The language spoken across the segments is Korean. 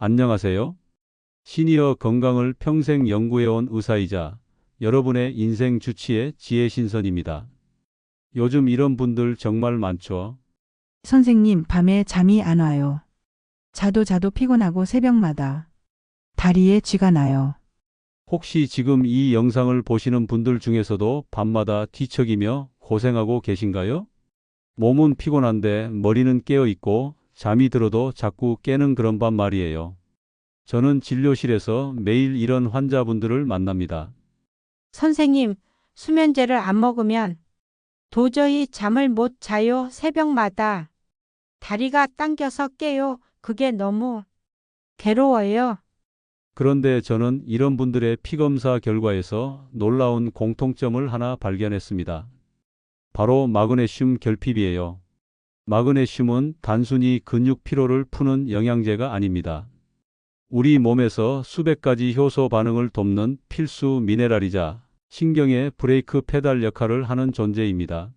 안녕하세요. 시니어 건강을 평생 연구해온 의사이자 여러분의 인생 주치의 지혜신선입니다. 요즘 이런 분들 정말 많죠. 선생님, 밤에 잠이 안 와요. 자도 피곤하고 새벽마다 다리에 쥐가 나요. 혹시 지금 이 영상을 보시는 분들 중에서도 밤마다 뒤척이며 고생하고 계신가요? 몸은 피곤한데 머리는 깨어 있고 잠이 들어도 자꾸 깨는 그런 밤 말이에요. 저는 진료실에서 매일 이런 환자분들을 만납니다. 선생님, 수면제를 안 먹으면 도저히 잠을 못 자요. 새벽마다 다리가 당겨서 깨요. 그게 너무 괴로워요. 그런데 저는 이런 분들의 피검사 결과에서 놀라운 공통점을 하나 발견했습니다. 바로 마그네슘 결핍이에요. 마그네슘은 단순히 근육 피로를 푸는 영양제가 아닙니다. 우리 몸에서 수백 가지 효소 반응을 돕는 필수 미네랄이자 신경의 브레이크 페달 역할을 하는 존재입니다.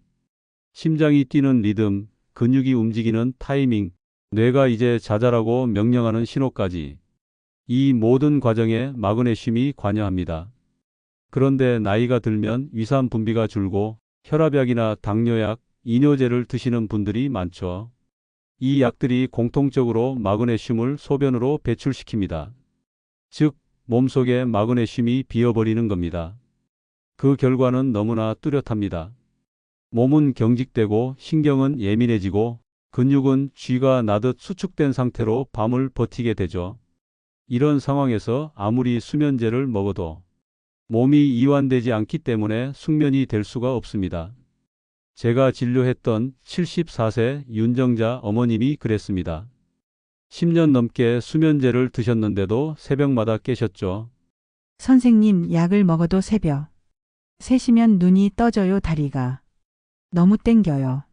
심장이 뛰는 리듬, 근육이 움직이는 타이밍, 뇌가 이제 자자라고 명령하는 신호까지 이 모든 과정에 마그네슘이 관여합니다. 그런데 나이가 들면 위산 분비가 줄고 혈압약이나 당뇨약, 이뇨제를 드시는 분들이 많죠. 이 약들이 공통적으로 마그네슘을 소변으로 배출시킵니다. 즉, 몸속에 마그네슘이 비어버리는 겁니다. 그 결과는 너무나 뚜렷합니다. 몸은 경직되고 신경은 예민해지고 근육은 쥐가 나듯 수축된 상태로 밤을 버티게 되죠. 이런 상황에서 아무리 수면제를 먹어도 몸이 이완되지 않기 때문에 숙면이 될 수가 없습니다. 제가 진료했던 74세 윤정자 어머님이 그랬습니다. 10년 넘게 수면제를 드셨는데도 새벽마다 깨셨죠. 선생님, 약을 먹어도 새벽 3시면 눈이 떠져요. 다리가 너무 땡겨요.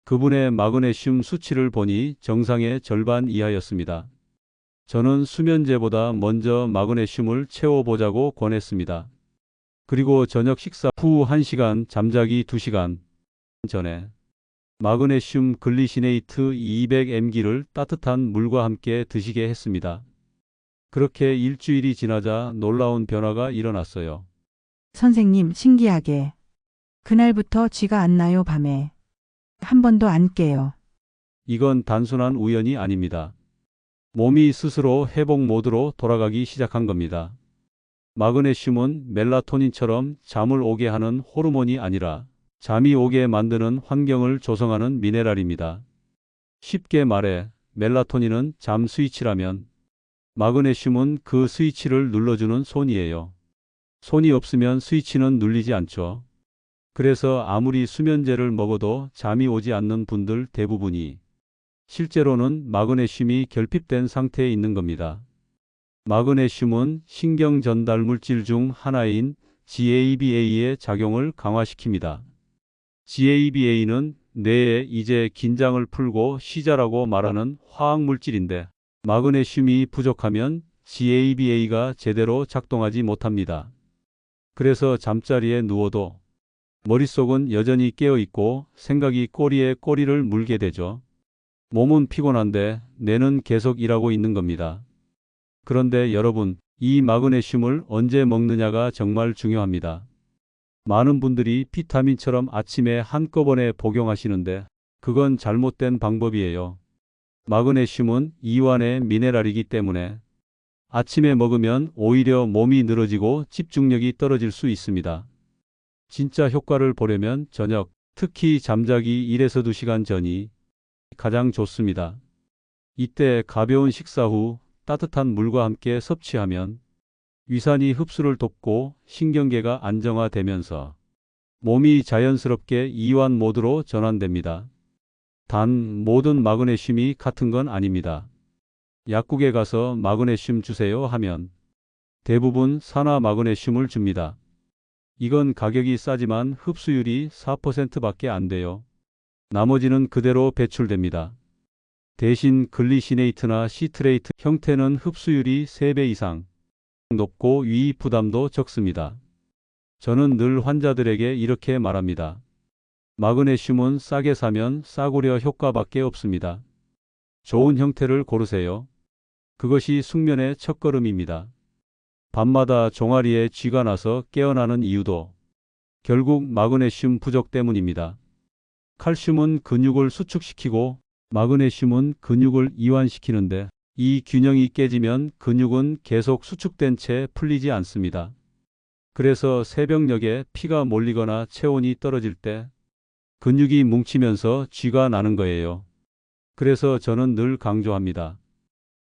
그분의 마그네슘 수치를 보니 정상의 절반 이하였습니다. 저는 수면제보다 먼저 마그네슘을 채워보자고 권했습니다. 그리고 저녁 식사 후 1시간, 잠자기 2시간 전에 마그네슘 글리시네이트 200mg를 따뜻한 물과 함께 드시게 했습니다. 그렇게 일주일이 지나자 놀라운 변화가 일어났어요. 선생님, 신기하게 그날부터 쥐가 안 나요. 밤에 한 번도 안 깨요. 이건 단순한 우연이 아닙니다. 몸이 스스로 회복 모드로 돌아가기 시작한 겁니다. 마그네슘은 멜라토닌처럼 잠을 오게 하는 호르몬이 아니라 잠이 오게 만드는 환경을 조성하는 미네랄입니다. 쉽게 말해 멜라토닌은 잠 스위치라면 마그네슘은 그 스위치를 눌러주는 손이에요. 손이 없으면 스위치는 눌리지 않죠. 그래서 아무리 수면제를 먹어도 잠이 오지 않는 분들 대부분이 실제로는 마그네슘이 결핍된 상태에 있는 겁니다. 마그네슘은 신경 전달 물질 중 하나인 GABA의 작용을 강화시킵니다. GABA는 뇌에 이제 긴장을 풀고 쉬자라고 말하는 화학 물질인데 마그네슘이 부족하면 GABA가 제대로 작동하지 못합니다. 그래서 잠자리에 누워도 머릿속은 여전히 깨어 있고 생각이 꼬리에 꼬리를 물게 되죠. 몸은 피곤한데 뇌는 계속 일하고 있는 겁니다. 그런데 여러분, 이 마그네슘을 언제 먹느냐가 정말 중요합니다. 많은 분들이 비타민처럼 아침에 한꺼번에 복용하시는데 그건 잘못된 방법이에요. 마그네슘은 이완의 미네랄이기 때문에 아침에 먹으면 오히려 몸이 늘어지고 집중력이 떨어질 수 있습니다. 진짜 효과를 보려면 저녁, 특히 잠자기 1에서 2시간 전이 가장 좋습니다. 이때 가벼운 식사 후 따뜻한 물과 함께 섭취하면 위산이 흡수를 돕고 신경계가 안정화되면서 몸이 자연스럽게 이완 모드로 전환됩니다. 단 모든 마그네슘이 같은 건 아닙니다. 약국에 가서 마그네슘 주세요 하면 대부분 산화 마그네슘을 줍니다. 이건 가격이 싸지만 흡수율이 4%밖에 안 돼요. 나머지는 그대로 배출됩니다. 대신 글리시네이트나 시트레이트 형태는 흡수율이 3배 이상 높고 위의 부담도 적습니다. 저는 늘 환자들에게 이렇게 말합니다. 마그네슘은 싸게 사면 싸구려 효과밖에 없습니다. 좋은 형태를 고르세요. 그것이 숙면의 첫걸음입니다. 밤마다 종아리에 쥐가 나서 깨어나는 이유도 결국 마그네슘 부족 때문입니다. 칼슘은 근육을 수축시키고 마그네슘은 근육을 이완시키는데 이 균형이 깨지면 근육은 계속 수축된 채 풀리지 않습니다. 그래서 새벽녘에 피가 몰리거나 체온이 떨어질 때 근육이 뭉치면서 쥐가 나는 거예요. 그래서 저는 늘 강조합니다.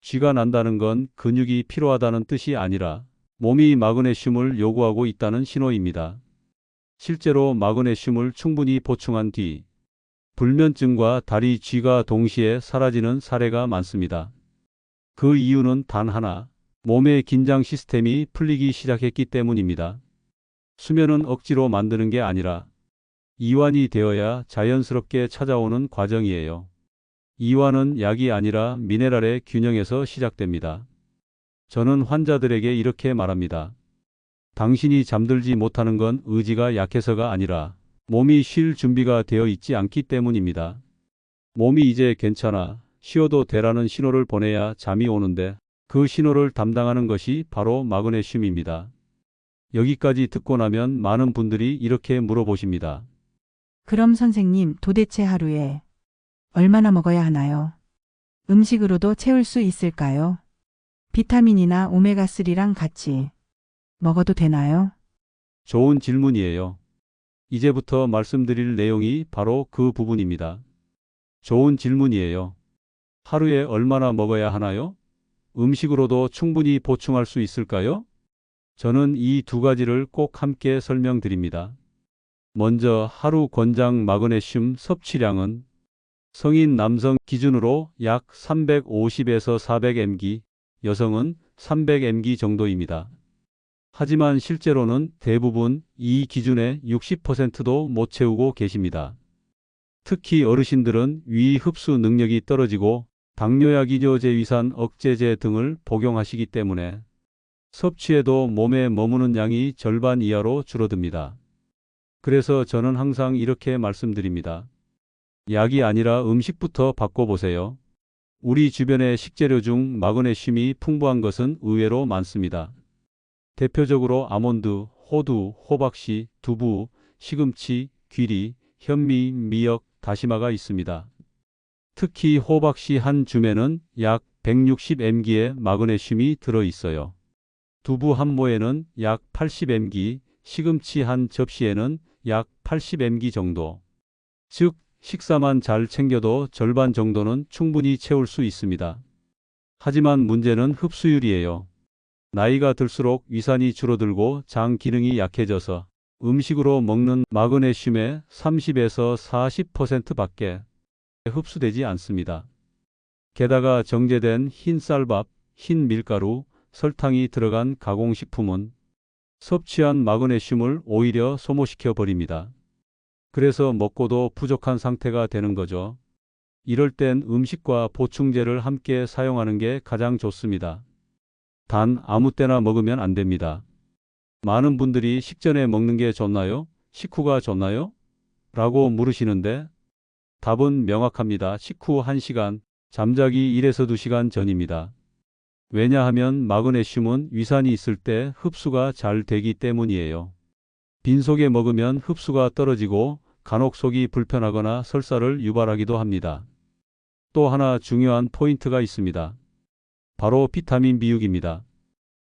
쥐가 난다는 건 근육이 피로하다는 뜻이 아니라 몸이 마그네슘을 요구하고 있다는 신호입니다. 실제로 마그네슘을 충분히 보충한 뒤 불면증과 다리 쥐가 동시에 사라지는 사례가 많습니다. 그 이유는 단 하나, 몸의 긴장 시스템이 풀리기 시작했기 때문입니다. 수면은 억지로 만드는 게 아니라 이완이 되어야 자연스럽게 찾아오는 과정이에요. 이완은 약이 아니라 미네랄의 균형에서 시작됩니다. 저는 환자들에게 이렇게 말합니다. 당신이 잠들지 못하는 건 의지가 약해서가 아니라 몸이 쉴 준비가 되어 있지 않기 때문입니다. 몸이 이제 괜찮아, 쉬어도 되라는 신호를 보내야 잠이 오는데 그 신호를 담당하는 것이 바로 마그네슘입니다. 여기까지 듣고 나면 많은 분들이 이렇게 물어보십니다. 그럼 선생님, 도대체 하루에 얼마나 먹어야 하나요? 음식으로도 채울 수 있을까요? 비타민이나 오메가3랑 같이 먹어도 되나요? 좋은 질문이에요. 이제부터 말씀드릴 내용이 바로 그 부분입니다. 좋은 질문이에요. 하루에 얼마나 먹어야 하나요? 음식으로도 충분히 보충할 수 있을까요? 저는 이 두 가지를 꼭 함께 설명드립니다. 먼저 하루 권장 마그네슘 섭취량은 성인 남성 기준으로 약 350에서 400mg, 여성은 300mg 정도입니다. 하지만 실제로는 대부분 이 기준의 60%도 못 채우고 계십니다. 특히 어르신들은 위 흡수 능력이 떨어지고 당뇨약 이뇨제위산 억제제 등을 복용하시기 때문에 섭취해도 몸에 머무는 양이 절반 이하로 줄어듭니다. 그래서 저는 항상 이렇게 말씀드립니다. 약이 아니라 음식부터 바꿔보세요. 우리 주변의 식재료 중 마그네슘이 풍부한 것은 의외로 많습니다. 대표적으로 아몬드, 호두, 호박씨, 두부, 시금치, 귀리, 현미, 미역, 다시마가 있습니다. 특히 호박씨 한 줌에는 약 160mg의 마그네슘이 들어있어요. 두부 한 모에는 약 80mg, 시금치 한 접시에는 약 80mg 정도. 즉, 식사만 잘 챙겨도 절반 정도는 충분히 채울 수 있습니다. 하지만 문제는 흡수율이에요. 나이가 들수록 위산이 줄어들고 장 기능이 약해져서 음식으로 먹는 마그네슘의 30에서 40%밖에 흡수되지 않습니다. 게다가 정제된 흰 쌀밥, 흰 밀가루, 설탕이 들어간 가공식품은 섭취한 마그네슘을 오히려 소모시켜 버립니다. 그래서 먹고도 부족한 상태가 되는 거죠. 이럴 땐 음식과 보충제를 함께 사용하는 게 가장 좋습니다. 단 아무 때나 먹으면 안 됩니다. 많은 분들이 식전에 먹는 게 좋나요? 식후가 좋나요? 라고 물으시는데 답은 명확합니다. 식후 1시간, 잠자기 1에서 2시간 전입니다. 왜냐하면 마그네슘은 위산이 있을 때 흡수가 잘 되기 때문이에요. 빈속에 먹으면 흡수가 떨어지고 간혹 속이 불편하거나 설사를 유발하기도 합니다. 또 하나 중요한 포인트가 있습니다. 바로 비타민 B6입니다.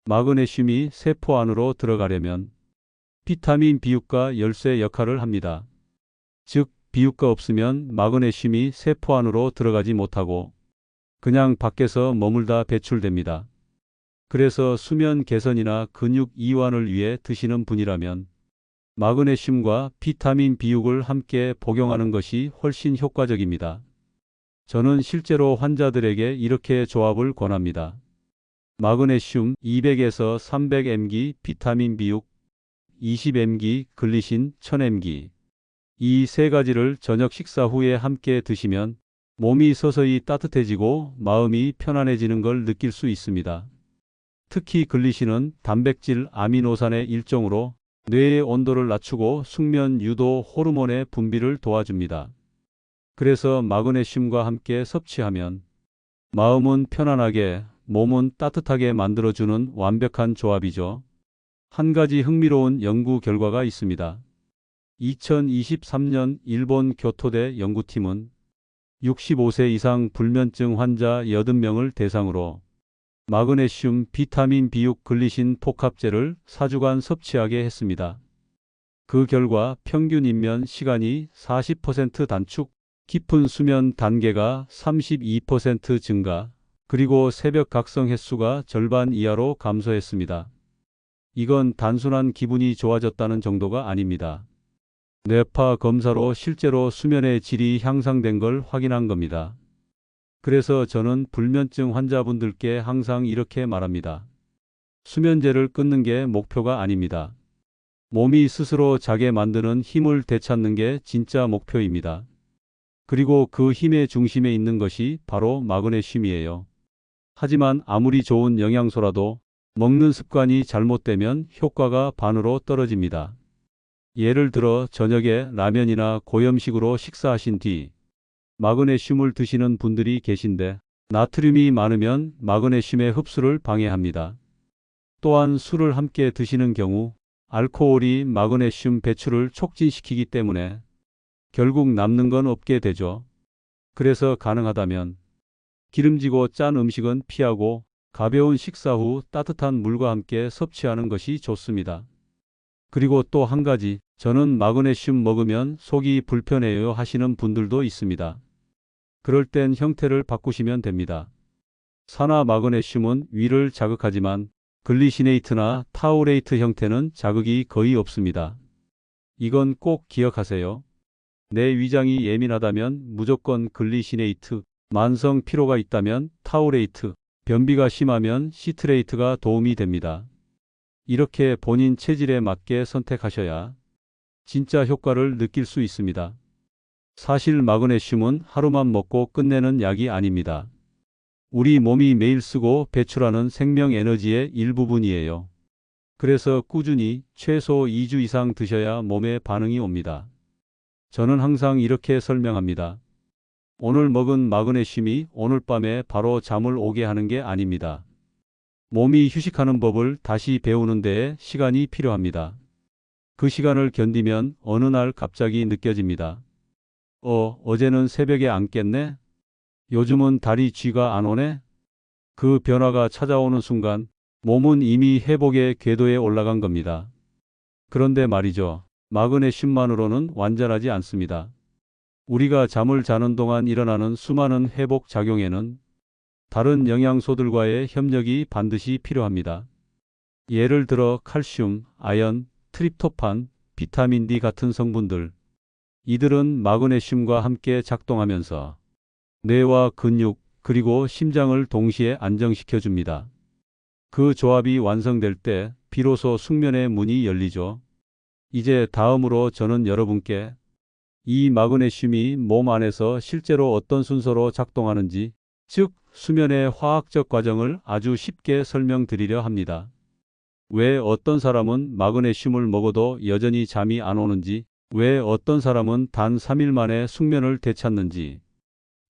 마그네슘이 세포 안으로 들어가려면 비타민 B6가 열쇠 역할을 합니다. 즉, B6가 없으면 마그네슘이 세포 안으로 들어가지 못하고 그냥 밖에서 머물다 배출됩니다. 그래서 수면 개선이나 근육 이완을 위해 드시는 분이라면 마그네슘과 비타민 B6을 함께 복용하는 것이 훨씬 효과적입니다. 저는 실제로 환자들에게 이렇게 조합을 권합니다. 마그네슘 200에서 300mg, 비타민 B6 20mg, 글리신 1000mg. 이 세 가지를 저녁 식사 후에 함께 드시면 몸이 서서히 따뜻해지고 마음이 편안해지는 걸 느낄 수 있습니다. 특히 글리신은 단백질 아미노산의 일종으로 뇌의 온도를 낮추고 숙면 유도 호르몬의 분비를 도와줍니다. 그래서 마그네슘과 함께 섭취하면 마음은 편안하게, 몸은 따뜻하게 만들어주는 완벽한 조합이죠. 한 가지 흥미로운 연구 결과가 있습니다. 2023년 일본 교토대 연구팀은 65세 이상 불면증 환자 80명을 대상으로 마그네슘, 비타민 B6, 글리신 복합제를 4주간 섭취하게 했습니다. 그 결과 평균 입면 시간이 40% 단축, 깊은 수면 단계가 32% 증가, 그리고 새벽 각성 횟수가 절반 이하로 감소했습니다. 이건 단순한 기분이 좋아졌다는 정도가 아닙니다. 뇌파 검사로 실제로 수면의 질이 향상된 걸 확인한 겁니다. 그래서 저는 불면증 환자분들께 항상 이렇게 말합니다. 수면제를 끊는 게 목표가 아닙니다. 몸이 스스로 자게 만드는 힘을 되찾는 게 진짜 목표입니다. 그리고 그 힘의 중심에 있는 것이 바로 마그네슘이에요. 하지만 아무리 좋은 영양소라도 먹는 습관이 잘못되면 효과가 반으로 떨어집니다. 예를 들어 저녁에 라면이나 고염식으로 식사하신 뒤 마그네슘을 드시는 분들이 계신데 나트륨이 많으면 마그네슘의 흡수를 방해합니다. 또한 술을 함께 드시는 경우 알코올이 마그네슘 배출을 촉진시키기 때문에 결국 남는 건 없게 되죠. 그래서 가능하다면 기름지고 짠 음식은 피하고 가벼운 식사 후 따뜻한 물과 함께 섭취하는 것이 좋습니다. 그리고 또 한 가지, 저는 마그네슘 먹으면 속이 불편해요 하시는 분들도 있습니다. 그럴 땐 형태를 바꾸시면 됩니다. 산화 마그네슘은 위를 자극하지만 글리시네이트나 타우레이트 형태는 자극이 거의 없습니다. 이건 꼭 기억하세요. 내 위장이 예민하다면 무조건 글리시네이트, 만성 피로가 있다면 타우레이트, 변비가 심하면 시트레이트가 도움이 됩니다. 이렇게 본인 체질에 맞게 선택하셔야 진짜 효과를 느낄 수 있습니다. 사실 마그네슘은 하루만 먹고 끝내는 약이 아닙니다. 우리 몸이 매일 쓰고 배출하는 생명 에너지의 일부분이에요. 그래서 꾸준히 최소 2주 이상 드셔야 몸에 반응이 옵니다. 저는 항상 이렇게 설명합니다. 오늘 먹은 마그네슘이 오늘 밤에 바로 잠을 오게 하는 게 아닙니다. 몸이 휴식하는 법을 다시 배우는 데에 시간이 필요합니다. 그 시간을 견디면 어느 날 갑자기 느껴집니다. 어제는 새벽에 안 깼네? 요즘은 다리 쥐가 안 오네? 그 변화가 찾아오는 순간 몸은 이미 회복의 궤도에 올라간 겁니다. 그런데 말이죠. 마그네슘만으로는 완전하지 않습니다. 우리가 잠을 자는 동안 일어나는 수많은 회복 작용에는 다른 영양소들과의 협력이 반드시 필요합니다. 예를 들어 칼슘, 아연, 트립토판, 비타민 D 같은 성분들. 이들은 마그네슘과 함께 작동하면서 뇌와 근육 그리고 심장을 동시에 안정시켜 줍니다. 그 조합이 완성될 때 비로소 숙면의 문이 열리죠. 이제 다음으로 저는 여러분께 이 마그네슘이 몸 안에서 실제로 어떤 순서로 작동하는지, 즉 수면의 화학적 과정을 아주 쉽게 설명드리려 합니다. 왜 어떤 사람은 마그네슘을 먹어도 여전히 잠이 안 오는지, 왜 어떤 사람은 단 3일 만에 숙면을 되찾는지,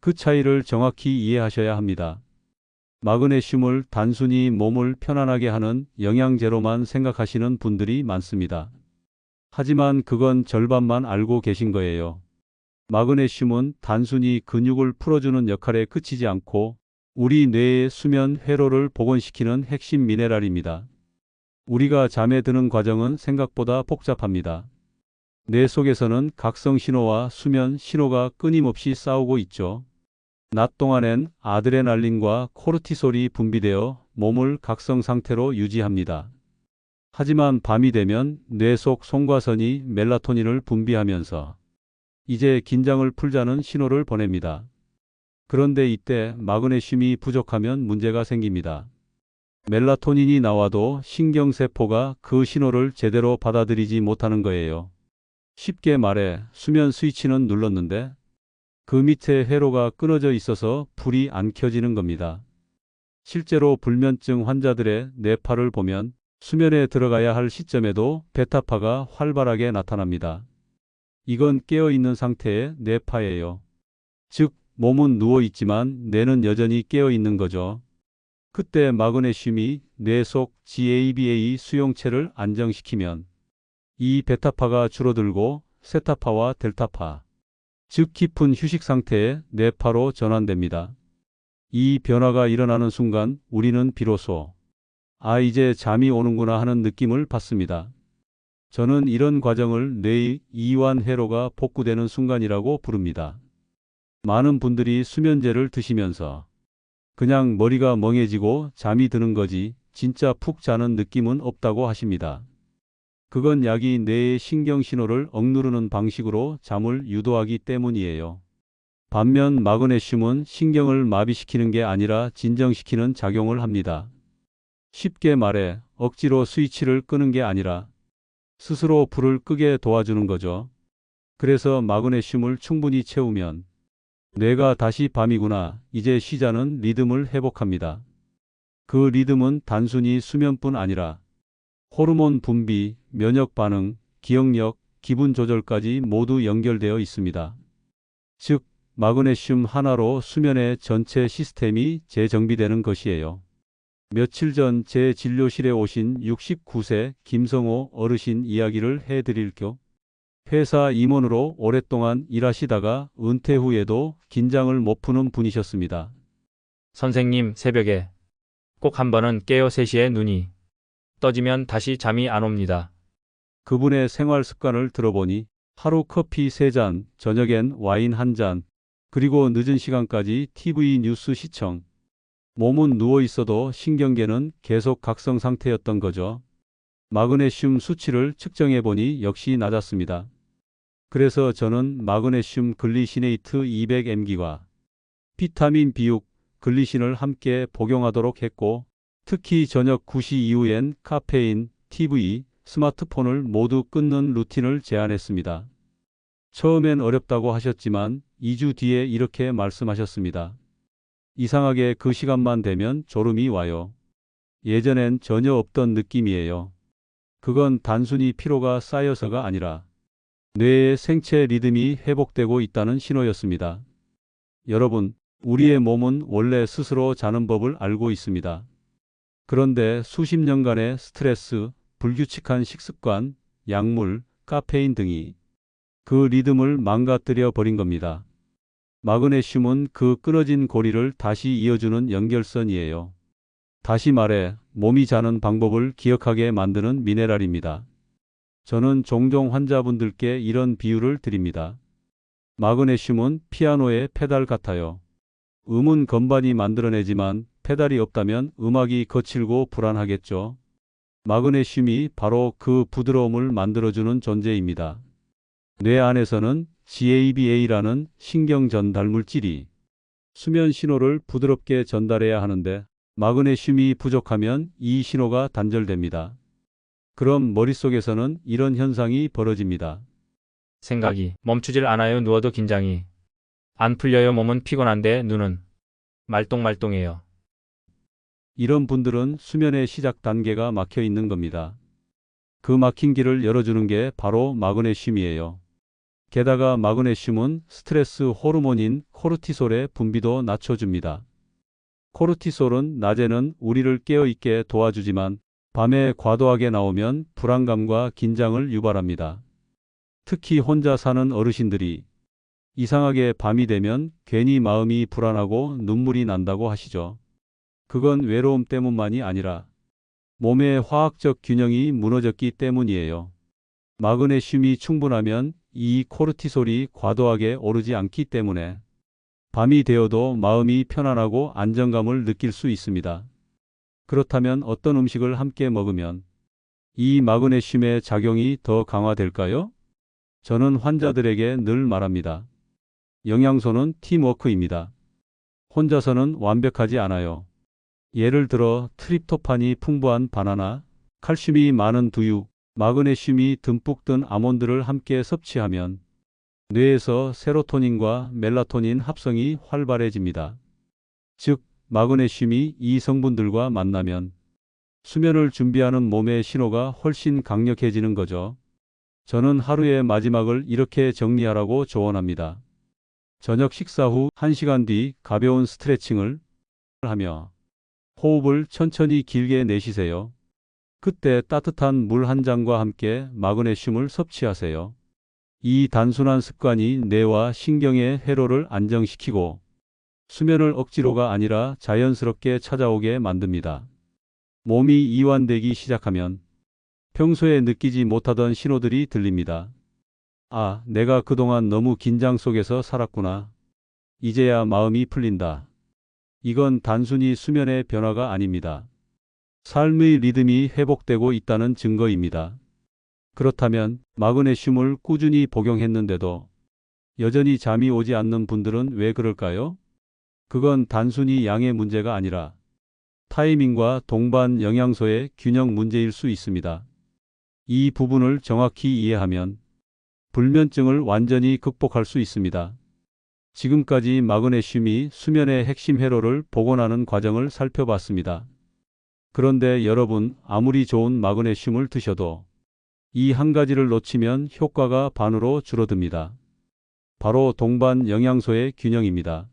그 차이를 정확히 이해하셔야 합니다. 마그네슘을 단순히 몸을 편안하게 하는 영양제로만 생각하시는 분들이 많습니다. 하지만 그건 절반만 알고 계신 거예요. 마그네슘은 단순히 근육을 풀어주는 역할에 그치지 않고 우리 뇌의 수면 회로를 복원시키는 핵심 미네랄입니다. 우리가 잠에 드는 과정은 생각보다 복잡합니다. 뇌 속에서는 각성 신호와 수면 신호가 끊임없이 싸우고 있죠. 낮 동안엔 아드레날린과 코르티솔이 분비되어 몸을 각성 상태로 유지합니다. 하지만 밤이 되면 뇌 속 송과선이 멜라토닌을 분비하면서 이제 긴장을 풀자는 신호를 보냅니다. 그런데 이때 마그네슘이 부족하면 문제가 생깁니다. 멜라토닌이 나와도 신경세포가 그 신호를 제대로 받아들이지 못하는 거예요. 쉽게 말해 수면 스위치는 눌렀는데 그 밑에 회로가 끊어져 있어서 불이 안 켜지는 겁니다. 실제로 불면증 환자들의 뇌파를 보면 수면에 들어가야 할 시점에도 베타파가 활발하게 나타납니다. 이건 깨어있는 상태의 뇌파예요. 즉 몸은 누워있지만 뇌는 여전히 깨어있는 거죠. 그때 마그네슘이 뇌 속 GABA 수용체를 안정시키면 이 베타파가 줄어들고 세타파와 델타파, 즉 깊은 휴식 상태의 뇌파로 전환됩니다. 이 변화가 일어나는 순간 우리는 비로소 이제 잠이 오는구나 하는 느낌을 받습니다. 저는 이런 과정을 뇌의 이완 회로가 복구되는 순간이라고 부릅니다. 많은 분들이 수면제를 드시면서 그냥 머리가 멍해지고 잠이 드는 거지 진짜 푹 자는 느낌은 없다고 하십니다. 그건 약이 뇌의 신경 신호를 억누르는 방식으로 잠을 유도하기 때문이에요. 반면 마그네슘은 신경을 마비시키는 게 아니라 진정시키는 작용을 합니다. 쉽게 말해 억지로 스위치를 끄는 게 아니라 스스로 불을 끄게 도와주는 거죠. 그래서 마그네슘을 충분히 채우면 뇌가 다시 밤이구나, 이제 쉬자는 리듬을 회복합니다. 그 리듬은 단순히 수면뿐 아니라 호르몬 분비, 면역 반응, 기억력, 기분 조절까지 모두 연결되어 있습니다. 즉, 마그네슘 하나로 수면의 전체 시스템이 재정비되는 것이에요. 며칠 전 제 진료실에 오신 69세 김성호 어르신 이야기를 해드릴게요. 회사 임원으로 오랫동안 일하시다가 은퇴 후에도 긴장을 못 푸는 분이셨습니다. 선생님, 새벽에 꼭 한 번은 깨어 3시에 눈이 떠지면 다시 잠이 안 옵니다. 그분의 생활 습관을 들어보니 하루 커피 3잔, 저녁엔 와인 1잔, 그리고 늦은 시간까지 TV 뉴스 시청. 몸은 누워 있어도 신경계는 계속 각성 상태였던 거죠. 마그네슘 수치를 측정해 보니 역시 낮았습니다. 그래서 저는 마그네슘 글리시네이트 200mg와 비타민 B6, 글리신을 함께 복용하도록 했고, 특히 저녁 9시 이후엔 카페인, TV, 스마트폰을 모두 끊는 루틴을 제안했습니다. 처음엔 어렵다고 하셨지만 2주 뒤에 이렇게 말씀하셨습니다. 이상하게 그 시간만 되면 졸음이 와요. 예전엔 전혀 없던 느낌이에요. 그건 단순히 피로가 쌓여서가 아니라 뇌의 생체 리듬이 회복되고 있다는 신호였습니다. 여러분, 우리의 몸은 원래 스스로 자는 법을 알고 있습니다. 그런데 수십 년간의 스트레스, 불규칙한 식습관, 약물, 카페인 등이 그 리듬을 망가뜨려 버린 겁니다. 마그네슘은 그 끊어진 고리를 다시 이어주는 연결선이에요. 다시 말해, 몸이 자는 방법을 기억하게 만드는 미네랄입니다. 저는 종종 환자분들께 이런 비유를 드립니다. 마그네슘은 피아노의 페달 같아요. 음은 건반이 만들어내지만 페달이 없다면 음악이 거칠고 불안하겠죠. 마그네슘이 바로 그 부드러움을 만들어주는 존재입니다. 뇌 안에서는 GABA라는 신경 전달 물질이 수면 신호를 부드럽게 전달해야 하는데 마그네슘이 부족하면 이 신호가 단절됩니다. 그럼 머릿속에서는 이런 현상이 벌어집니다. 생각이 멈추질 않아요. 누워도 긴장이 안 풀려요. 몸은 피곤한데 눈은 말똥말똥해요. 이런 분들은 수면의 시작 단계가 막혀 있는 겁니다. 그 막힌 길을 열어주는 게 바로 마그네슘이에요. 게다가 마그네슘은 스트레스 호르몬인 코르티솔의 분비도 낮춰줍니다. 코르티솔은 낮에는 우리를 깨어있게 도와주지만 밤에 과도하게 나오면 불안감과 긴장을 유발합니다. 특히 혼자 사는 어르신들이 이상하게 밤이 되면 괜히 마음이 불안하고 눈물이 난다고 하시죠. 그건 외로움 때문만이 아니라 몸의 화학적 균형이 무너졌기 때문이에요. 마그네슘이 충분하면 이 코르티솔이 과도하게 오르지 않기 때문에 밤이 되어도 마음이 편안하고 안정감을 느낄 수 있습니다. 그렇다면 어떤 음식을 함께 먹으면 이 마그네슘의 작용이 더 강화될까요? 저는 환자들에게 늘 말합니다. 영양소는 팀워크입니다. 혼자서는 완벽하지 않아요. 예를 들어 트립토판이 풍부한 바나나, 칼슘이 많은 두유, 마그네슘이 듬뿍 든 아몬드를 함께 섭취하면 뇌에서 세로토닌과 멜라토닌 합성이 활발해집니다. 즉, 마그네슘이 이 성분들과 만나면 수면을 준비하는 몸의 신호가 훨씬 강력해지는 거죠. 저는 하루의 마지막을 이렇게 정리하라고 조언합니다. 저녁 식사 후 1시간 뒤 가벼운 스트레칭을 하며 호흡을 천천히 길게 내쉬세요. 그때 따뜻한 물 한 잔과 함께 마그네슘을 섭취하세요. 이 단순한 습관이 뇌와 신경의 회로를 안정시키고 수면을 억지로가 아니라 자연스럽게 찾아오게 만듭니다. 몸이 이완되기 시작하면 평소에 느끼지 못하던 신호들이 들립니다. 아, 내가 그동안 너무 긴장 속에서 살았구나. 이제야 마음이 풀린다. 이건 단순히 수면의 변화가 아닙니다. 삶의 리듬이 회복되고 있다는 증거입니다. 그렇다면 마그네슘을 꾸준히 복용했는데도 여전히 잠이 오지 않는 분들은 왜 그럴까요? 그건 단순히 양의 문제가 아니라 타이밍과 동반 영양소의 균형 문제일 수 있습니다. 이 부분을 정확히 이해하면 불면증을 완전히 극복할 수 있습니다. 지금까지 마그네슘이 수면의 핵심 회로를 복원하는 과정을 살펴봤습니다. 그런데 여러분, 아무리 좋은 마그네슘을 드셔도 이 한 가지를 놓치면 효과가 반으로 줄어듭니다. 바로 동반 영양소의 균형입니다.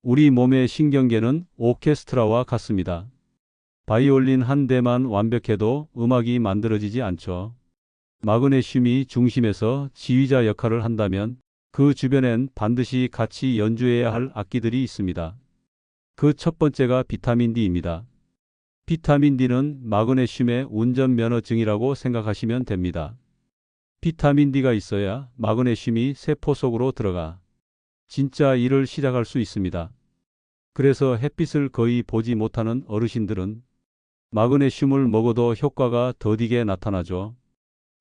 우리 몸의 신경계는 오케스트라와 같습니다. 바이올린 한 대만 완벽해도 음악이 만들어지지 않죠. 마그네슘이 중심에서 지휘자 역할을 한다면 그 주변엔 반드시 같이 연주해야 할 악기들이 있습니다. 그 첫 번째가 비타민 D입니다. 비타민 D는 마그네슘의 운전면허증이라고 생각하시면 됩니다. 비타민 D가 있어야 마그네슘이 세포 속으로 들어가 진짜 일을 시작할 수 있습니다. 그래서 햇빛을 거의 보지 못하는 어르신들은 마그네슘을 먹어도 효과가 더디게 나타나죠.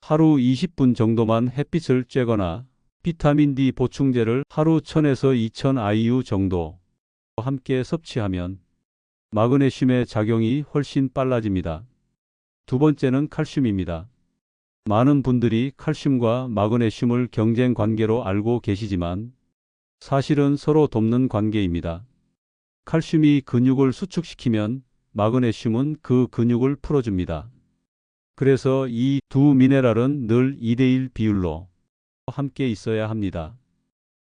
하루 20분 정도만 햇빛을 쬐거나 비타민 D 보충제를 하루 1000에서 2000 IU 정도 함께 섭취하면 마그네슘의 작용이 훨씬 빨라집니다. 두 번째는 칼슘입니다. 많은 분들이 칼슘과 마그네슘을 경쟁 관계로 알고 계시지만 사실은 서로 돕는 관계입니다. 칼슘이 근육을 수축시키면 마그네슘은 그 근육을 풀어줍니다. 그래서 이 두 미네랄은 늘 2대1 비율로 함께 있어야 합니다.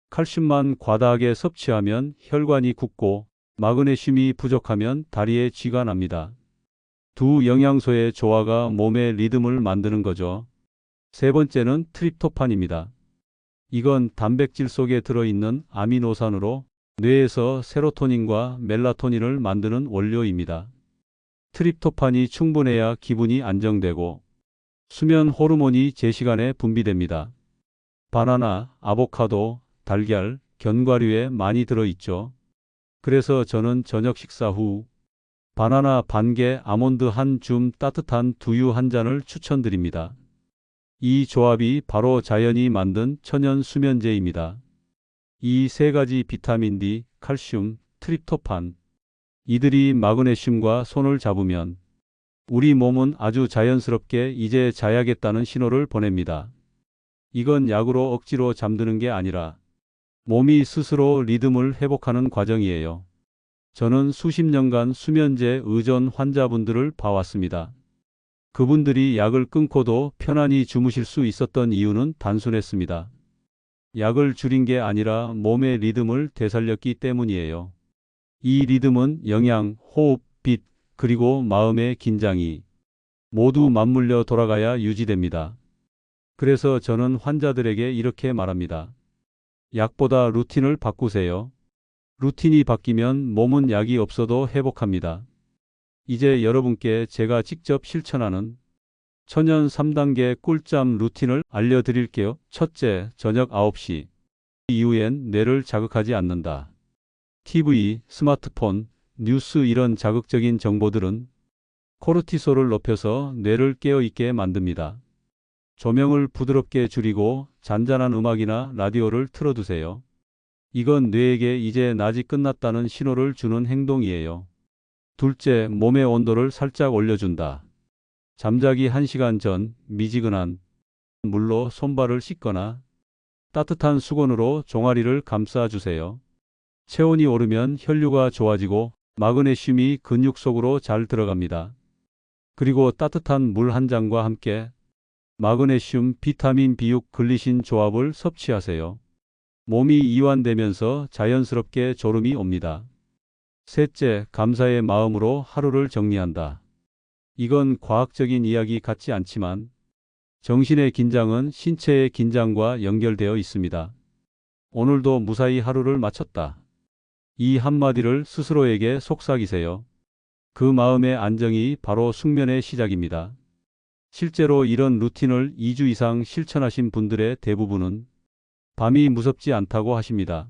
칼슘만 과다하게 섭취하면 혈관이 굳고 마그네슘이 부족하면 다리에 쥐가 납니다. 두 영양소의 조화가 몸의 리듬을 만드는 거죠. 세 번째는 트립토판입니다. 이건 단백질 속에 들어있는 아미노산으로 뇌에서 세로토닌과 멜라토닌을 만드는 원료입니다. 트립토판이 충분해야 기분이 안정되고 수면 호르몬이 제 시간에 분비됩니다. 바나나, 아보카도, 달걀, 견과류에 많이 들어있죠. 그래서 저는 저녁 식사 후 바나나 반 개, 아몬드 한 줌, 따뜻한 두유 한 잔을 추천드립니다. 이 조합이 바로 자연이 만든 천연 수면제입니다. 이 세 가지 비타민 D, 칼슘, 트립토판, 이들이 마그네슘과 손을 잡으면 우리 몸은 아주 자연스럽게 이제 자야겠다는 신호를 보냅니다. 이건 약으로 억지로 잠드는 게 아니라 몸이 스스로 리듬을 회복하는 과정이에요. 저는 수십 년간 수면제 의존 환자분들을 봐왔습니다. 그분들이 약을 끊고도 편안히 주무실 수 있었던 이유는 단순했습니다. 약을 줄인 게 아니라 몸의 리듬을 되살렸기 때문이에요. 이 리듬은 영양, 호흡, 빛, 그리고 마음의 긴장이 모두 맞물려 돌아가야 유지됩니다. 그래서 저는 환자들에게 이렇게 말합니다. 약보다 루틴을 바꾸세요. 루틴이 바뀌면 몸은 약이 없어도 회복합니다. 이제 여러분께 제가 직접 실천하는 천연 3단계 꿀잠 루틴을 알려드릴게요. 첫째, 저녁 9시 이후엔 뇌를 자극하지 않는다. TV, 스마트폰, 뉴스 이런 자극적인 정보들은 코르티솔을 높여서 뇌를 깨어있게 만듭니다. 조명을 부드럽게 줄이고 잔잔한 음악이나 라디오를 틀어두세요. 이건 뇌에게 이제 낮이 끝났다는 신호를 주는 행동이에요. 둘째, 몸의 온도를 살짝 올려준다. 잠자기 1시간 전 미지근한 물로 손발을 씻거나 따뜻한 수건으로 종아리를 감싸주세요. 체온이 오르면 혈류가 좋아지고 마그네슘이 근육 속으로 잘 들어갑니다. 그리고 따뜻한 물 한 잔과 함께 마그네슘, 비타민 B6, 글리신 조합을 섭취하세요. 몸이 이완되면서 자연스럽게 졸음이 옵니다. 셋째, 감사의 마음으로 하루를 정리한다. 이건 과학적인 이야기 같지 않지만 정신의 긴장은 신체의 긴장과 연결되어 있습니다. 오늘도 무사히 하루를 마쳤다. 이 한마디를 스스로에게 속삭이세요. 그 마음의 안정이 바로 숙면의 시작입니다. 실제로 이런 루틴을 2주 이상 실천하신 분들의 대부분은 밤이 무섭지 않다고 하십니다.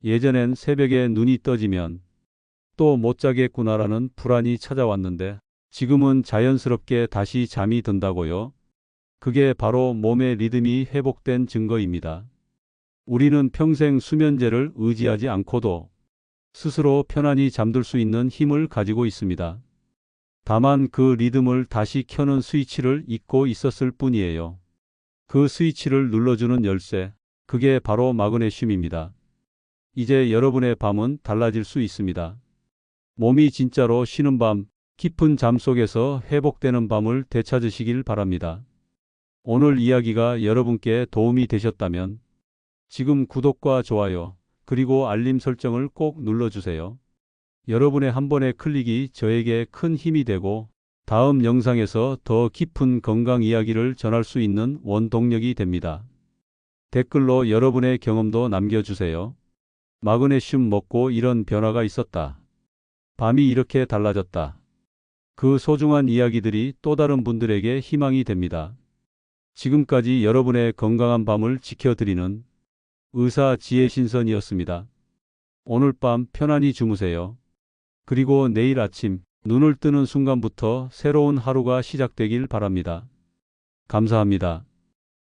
예전엔 새벽에 눈이 떠지면 또 못 자겠구나라는 불안이 찾아왔는데 지금은 자연스럽게 다시 잠이 든다고요. 그게 바로 몸의 리듬이 회복된 증거입니다. 우리는 평생 수면제를 의지하지 않고도 스스로 편안히 잠들 수 있는 힘을 가지고 있습니다. 다만 그 리듬을 다시 켜는 스위치를 잊고 있었을 뿐이에요. 그 스위치를 눌러주는 열쇠, 그게 바로 마그네슘입니다. 이제 여러분의 밤은 달라질 수 있습니다. 몸이 진짜로 쉬는 밤, 깊은 잠 속에서 회복되는 밤을 되찾으시길 바랍니다. 오늘 이야기가 여러분께 도움이 되셨다면 지금 구독과 좋아요, 그리고 알림 설정을 꼭 눌러주세요. 여러분의 한 번의 클릭이 저에게 큰 힘이 되고 다음 영상에서 더 깊은 건강 이야기를 전할 수 있는 원동력이 됩니다. 댓글로 여러분의 경험도 남겨주세요. 마그네슘 먹고 이런 변화가 있었다. 밤이 이렇게 달라졌다. 그 소중한 이야기들이 또 다른 분들에게 희망이 됩니다. 지금까지 여러분의 건강한 밤을 지켜드리는 의사 지혜신선이었습니다. 오늘 밤 편안히 주무세요. 그리고 내일 아침 눈을 뜨는 순간부터 새로운 하루가 시작되길 바랍니다. 감사합니다.